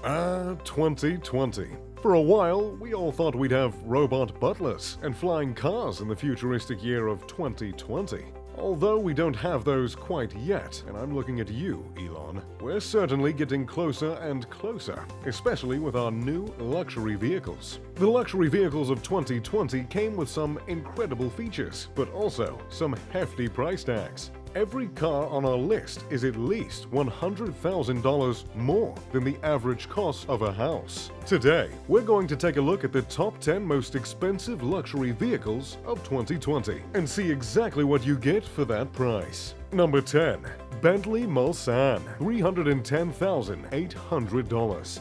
2020. For a while, we all thought we'd have robot butlers and flying cars in the futuristic year of 2020. Although we don't have those quite yet, and I'm looking at you, Elon, we're certainly getting closer and closer, especially with our new luxury vehicles. The luxury vehicles of 2020 came with some incredible features, but also some hefty price tags. Every car on our list is at least $100,000 more than the average cost of a house. Today, we're going to take a look at the top 10 most expensive luxury vehicles of 2020 and see exactly what you get for that price. Number 10. Bentley Mulsanne, $310,800.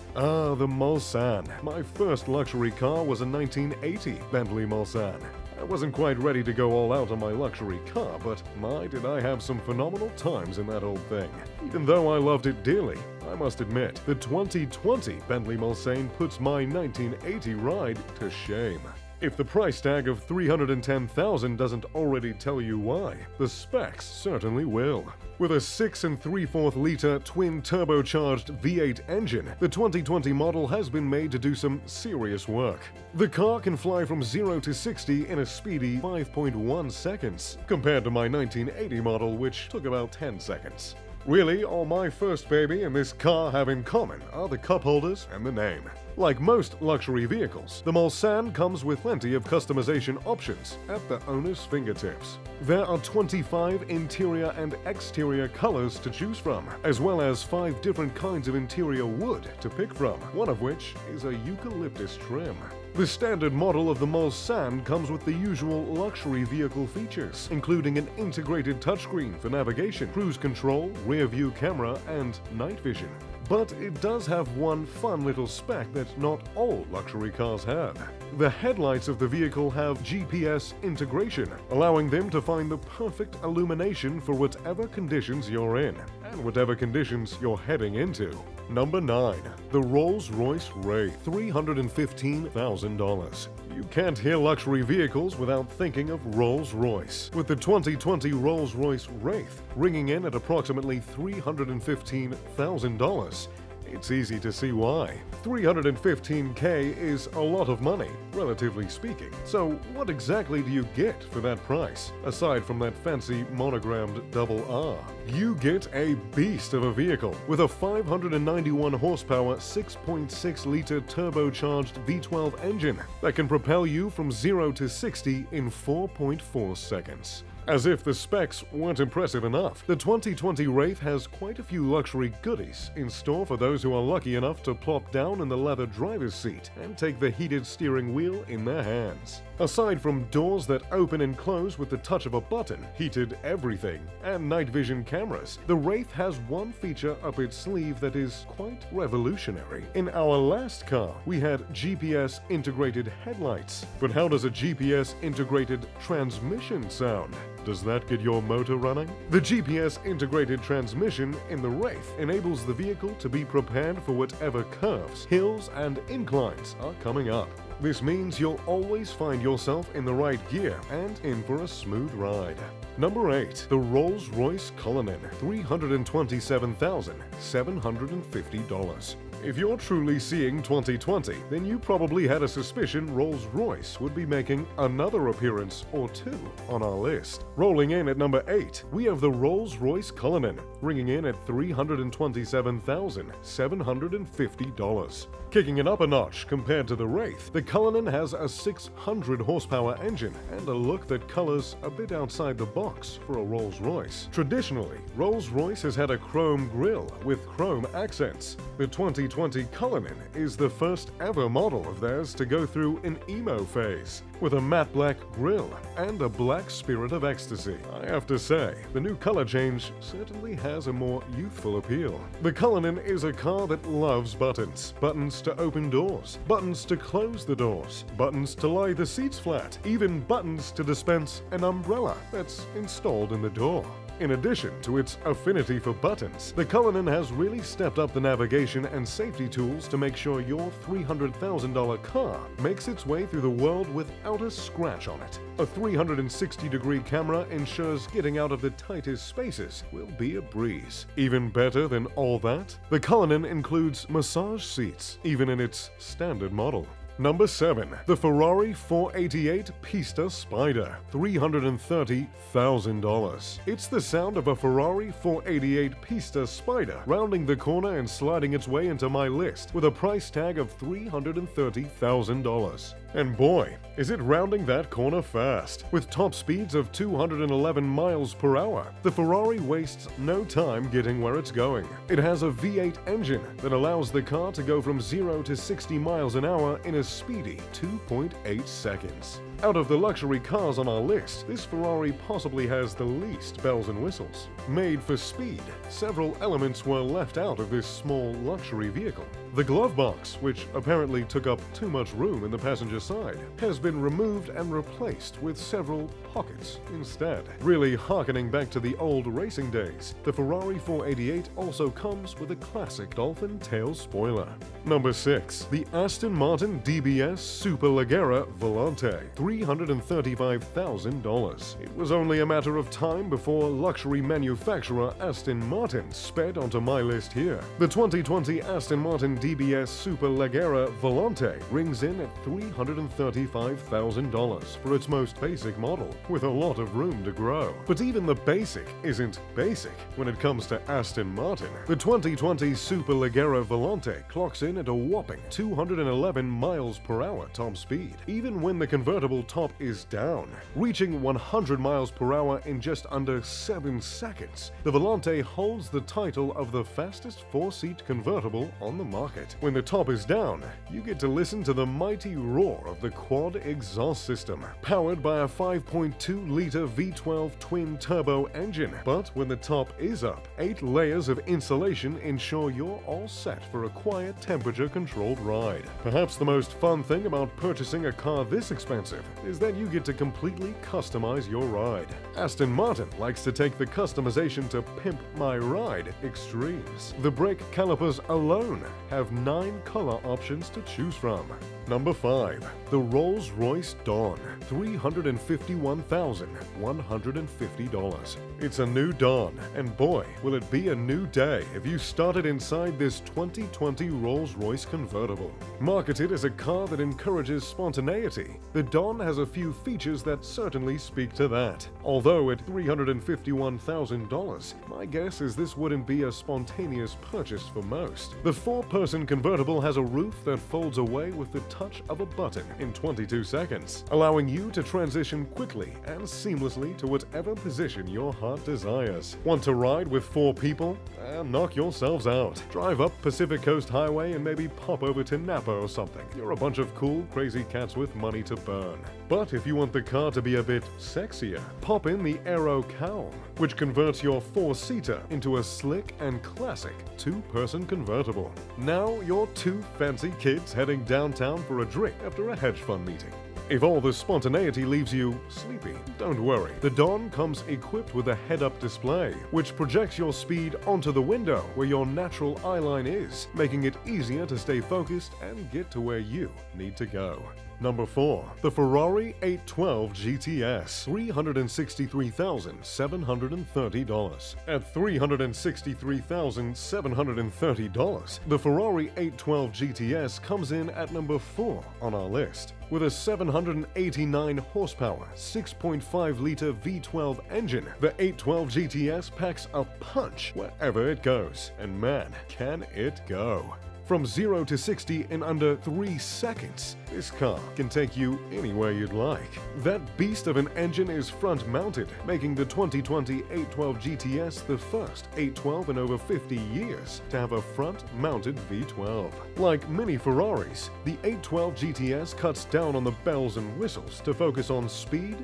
The Mulsanne. My first luxury car was a 1980 Bentley Mulsanne. I wasn't quite ready to go all out on my luxury car, but my did I have some phenomenal times in that old thing. Even though I loved it dearly, I must admit, the 2020 Bentley Mulsanne puts my 1980 ride to shame. If the price tag of $310,000 doesn't already tell you why, the specs certainly will. With a 6 3/4 liter twin turbocharged V8 engine, the 2020 model has been made to do some serious work. The car can fly from 0 to 60 in a speedy 5.1 seconds, compared to my 1980 model, which took about 10 seconds. Really, all my first baby and this car have in common are the cup holders and the name. Like most luxury vehicles, the Mulsanne comes with plenty of customization options at the owner's fingertips. There are 25 interior and exterior colors to choose from, as well as 5 different kinds of interior wood to pick from, one of which is a eucalyptus trim. The standard model of the Mulsanne comes with the usual luxury vehicle features, including an integrated touchscreen for navigation, cruise control, rear view camera, and night vision. But it does have one fun little spec that not all luxury cars have. The headlights of the vehicle have GPS integration, allowing them to find the perfect illumination for whatever conditions you're in, and whatever conditions you're heading into. Number 9. The Rolls-Royce Wraith, $315,000. You can't hear luxury vehicles without thinking of Rolls-Royce, with the 2020 Rolls-Royce Wraith ringing in at approximately $315,000. It's easy to see why. $315K is a lot of money, relatively speaking. So what exactly do you get for that price, aside from that fancy monogrammed double R? You get a beast of a vehicle with a 591 horsepower 6.6 liter turbocharged V12 engine that can propel you from 0 to 60 in 4.4 seconds. As if the specs weren't impressive enough, the 2020 Wraith has quite a few luxury goodies in store for those who are lucky enough to plop down in the leather driver's seat and take the heated steering wheel in their hands. Aside from doors that open and close with the touch of a button, heated everything, and night vision cameras, the Wraith has one feature up its sleeve that is quite revolutionary. In our last car, we had GPS integrated headlights. But how does a GPS integrated transmission sound? Does that get your motor running? The GPS integrated transmission in the Wraith enables the vehicle to be prepared for whatever curves, hills, and inclines are coming up. This means you'll always find yourself in the right gear and in for a smooth ride. Number 8. The Rolls-Royce Cullinan, $327,750. If you're truly seeing 2020, then you probably had a suspicion Rolls-Royce would be making another appearance or two on our list. Rolling in at number 8, we have the Rolls-Royce Cullinan, ringing in at $327,750. Kicking it up a notch compared to the Wraith, the Cullinan has a 600 horsepower engine and a look that colors a bit outside the box for a Rolls-Royce. Traditionally, Rolls-Royce has had a chrome grille with chrome accents. The 2020 Cullinan is the first ever model of theirs to go through an emo phase, with a matte black grille and a black Spirit of Ecstasy. I have to say, the new color change certainly has a more youthful appeal. The Cullinan is a car that loves buttons. Buttons to open doors, buttons to close the doors, buttons to lie the seats flat, even buttons to dispense an umbrella that's installed in the door. In addition to its affinity for buttons, the Cullinan has really stepped up the navigation and safety tools to make sure your $300,000 car makes its way through the world without a scratch on it. A 360-degree camera ensures getting out of the tightest spaces will be a breeze. Even better than all that, the Cullinan includes massage seats, even in its standard model. Number 7. The Ferrari 488 Pista Spider, $330,000. It's the sound of a Ferrari 488 Pista Spider rounding the corner and sliding its way into my list with a price tag of $330,000. And boy, is it rounding that corner fast. With top speeds of 211 miles per hour, the Ferrari wastes no time getting where it's going. It has a V8 engine that allows the car to go from 0 to 60 miles an hour in a speedy 2.8 seconds. Out of the luxury cars on our list, this Ferrari possibly has the least bells and whistles. Made for speed, several elements were left out of this small luxury vehicle. The glove box, which apparently took up too much room in the passenger side, has been removed and replaced with several pockets instead. Really harkening back to the old racing days, the Ferrari 488 also comes with a classic dolphin tail spoiler. Number 6. The Aston Martin DBS Superleggera Volante, $335,000. It was only a matter of time before luxury manufacturer Aston Martin sped onto my list here. The 2020 Aston Martin DBS Superleggera Volante rings in at $335,000 for its most basic model, with a lot of room to grow. But even the basic isn't basic when it comes to Aston Martin. The 2020 Superleggera Volante clocks in at a whopping 211 miles per hour top speed, even when the convertible top is down, reaching 100 miles per hour in just under 7 seconds. The Volante holds the title of the fastest 4-seat convertible on the market. When the top is down, you get to listen to the mighty roar of the quad exhaust system, powered by a 5.2-liter V12 twin-turbo engine. But when the top is up, 8 layers of insulation ensure you're all set for a quiet, temperature-controlled ride. Perhaps the most fun thing about purchasing a car this expensive is that you get to completely customize your ride. Aston Martin likes to take the customization to pimp my ride extremes. The brake calipers alone have 9 color options to choose from. Number 5. The Rolls-Royce Dawn, $351,150. It's a new Dawn, and boy, will it be a new day if you started inside this 2020 Rolls-Royce convertible. Marketed as a car that encourages spontaneity, the Dawn has a few features that certainly speak to that. Although at $351,000, my guess is this wouldn't be a spontaneous purchase for most. The 4-person convertible has a roof that folds away with the touch of a button in 22 seconds, allowing you to transition quickly and seamlessly to whatever position your heart desires. Want to ride with 4 people? Knock yourselves out. Drive up Pacific Coast Highway and maybe pop over to Napa or something. You're a bunch of cool, crazy cats with money to burn. But if you want the car to be a bit sexier, pop in the Aero Cowl, which converts your 4-seater into a slick and classic 2-person convertible. Now you're 2 fancy kids heading downtown for a drink after a hedge fund meeting. If all the spontaneity leaves you sleepy, don't worry. The Dawn comes equipped with a head-up display, which projects your speed onto the window where your natural eye line is, making it easier to stay focused and get to where you need to go. Number 4. The Ferrari 812 GTS, $363,730. At $363,730, the Ferrari 812 GTS comes in at number 4 on our list. With a 789 horsepower, 6.5-liter V12 engine, the 812 GTS packs a punch wherever it goes. And man, can it go! From 0 to 60 in under 3 seconds, this car can take you anywhere you'd like. That beast of an engine is front-mounted, making the 2020 812 GTS the first 812 in over 50 years to have a front-mounted V12. Like many Ferraris, the 812 GTS cuts down on the bells and whistles to focus on speed,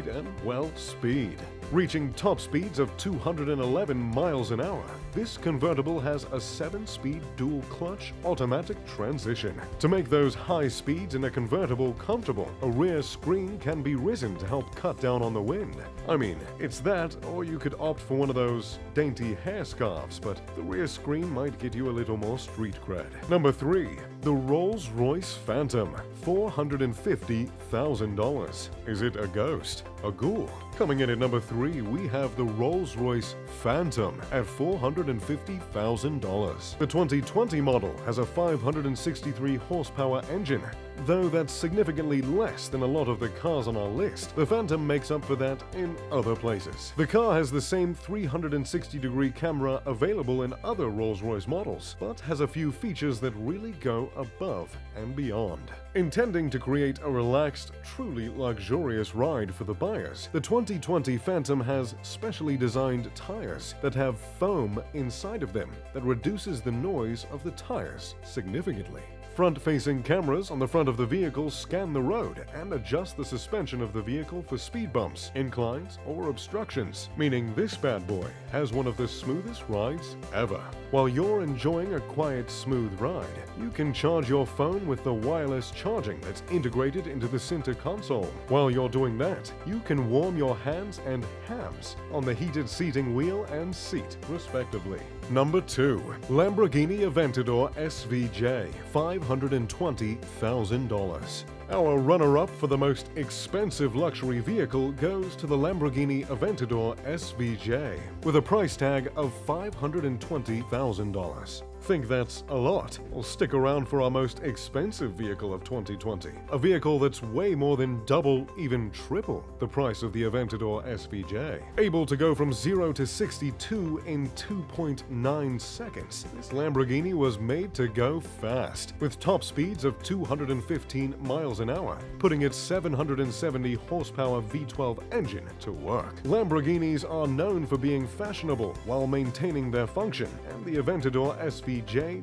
and, well, speed. Reaching top speeds of 211 miles an hour, this convertible has a 7-speed dual clutch clutch automatic transmission. To make those high speeds in a convertible comfortable, a rear screen can be risen to help cut down on the wind. I mean, it's that, or you could opt for one of those dainty hair scarves, but the rear screen might get you a little more street cred. Number 3. The Rolls-Royce Phantom, $450,000. Is it a ghost? A ghoul? Coming in at number 3, we have the Rolls-Royce Phantom at $450,000. The 2020 model has a 563 horsepower engine. Though that's significantly less than a lot of the cars on our list, the Phantom makes up for that in other places. The car has the same 360-degree camera available in other Rolls-Royce models, but has a few features that really go above and beyond. Intending to create a relaxed, truly luxurious ride for the buyers, the 2020 Phantom has specially designed tires that have foam inside of them that reduces the noise of the tires significantly. Front-facing cameras on the front of the vehicle scan the road and adjust the suspension of the vehicle for speed bumps, inclines, or obstructions, meaning this bad boy has one of the smoothest rides ever. While you're enjoying a quiet, smooth ride, you can charge your phone with the wireless charging that's integrated into the center console. While you're doing that, you can warm your hands and hams on the heated seating wheel and seat, respectively. Number 2. Lamborghini Aventador SVJ, $520,000. Our runner-up for the most expensive luxury vehicle goes to the Lamborghini Aventador SVJ, with a price tag of $520,000. Think that's a lot? Well, stick around for our most expensive vehicle of 2020, a vehicle that's way more than double, even triple, the price of the Aventador SVJ. Able to go from 0 to 62 in 2.9 seconds, this Lamborghini was made to go fast, with top speeds of 215 miles an hour, putting its 770 horsepower V12 engine to work. Lamborghinis are known for being fashionable while maintaining their function, and the Aventador SVJ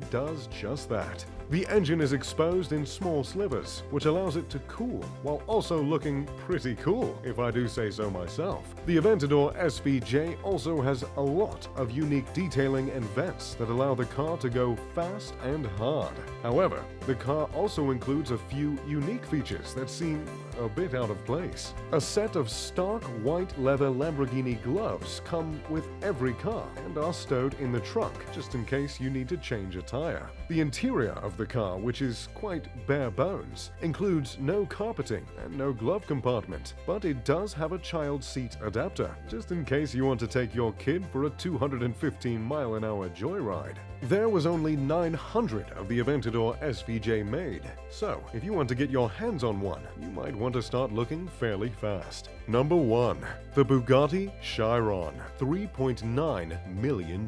does just that. The engine is exposed in small slivers, which allows it to cool while also looking pretty cool, if I do say so myself. The Aventador SVJ also has a lot of unique detailing and vents that allow the car to go fast and hard. However, the car also includes a few unique features that seem a bit out of place. A set of stark white leather Lamborghini gloves come with every car and are stowed in the trunk, just in case you need to change a tire. The interior of the car, which is quite bare bones, includes no carpeting and no glove compartment, but it does have a child seat adapter, just in case you want to take your kid for a 215-mile-an-hour joyride. There was only 900 of the Aventador SVJ made, so if you want to get your hands on one, you might want to start looking fairly fast. Number 1. The Bugatti Chiron, $3.9 million.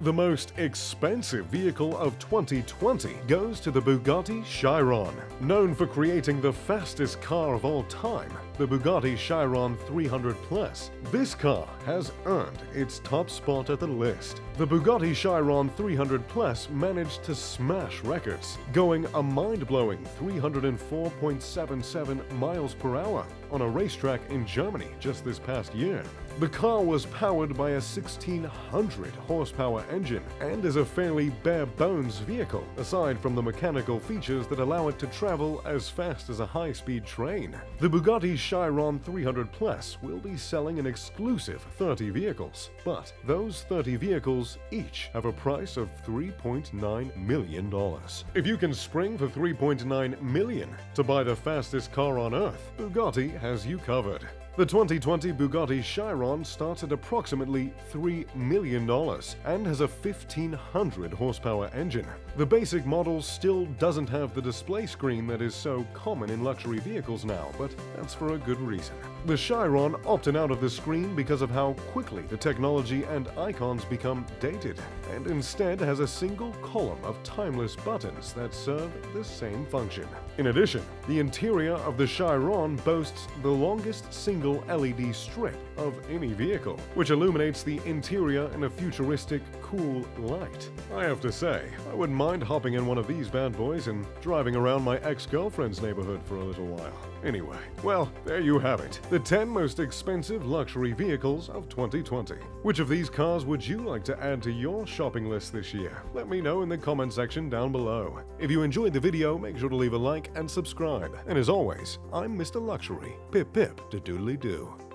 The most expensive vehicle of 2020 goes to the Bugatti Chiron. Known for creating the fastest car of all time, the Bugatti Chiron 300 Plus, this car has earned its top spot at the list. The Bugatti Chiron 300 Plus managed to smash records, going a mind-blowing 304.77 miles per hour on a racetrack in Germany just this past year. The car was powered by a 1600 horsepower engine and is a fairly bare-bones vehicle, aside from the mechanical features that allow it to travel as fast as a high-speed train. The Bugatti Chiron 300 Plus will be selling an exclusive 30 vehicles, but those 30 vehicles each have a price of $3.9 million. If you can spring for $3.9 million to buy the fastest car on Earth, Bugatti has you covered. The 2020 Bugatti Chiron starts at approximately $3 million and has a 1500 horsepower engine. The basic model still doesn't have the display screen that is so common in luxury vehicles now, but that's for a good reason. The Chiron opted out of the screen because of how quickly the technology and icons become dated, and instead has a single column of timeless buttons that serve the same function. In addition, the interior of the Chiron boasts the longest single single LED strip of any vehicle, which illuminates the interior in a futuristic, cool light. I have to say, I wouldn't mind hopping in one of these bad boys and driving around my ex-girlfriend's neighborhood for a little while. Anyway, well, there you have it. The 10 most expensive luxury vehicles of 2020. Which of these cars would you like to add to your shopping list this year? Let me know in the comment section down below. If you enjoyed the video, make sure to leave a like and subscribe. And as always, I'm Mr. Luxury. Pip pip to doodly doo.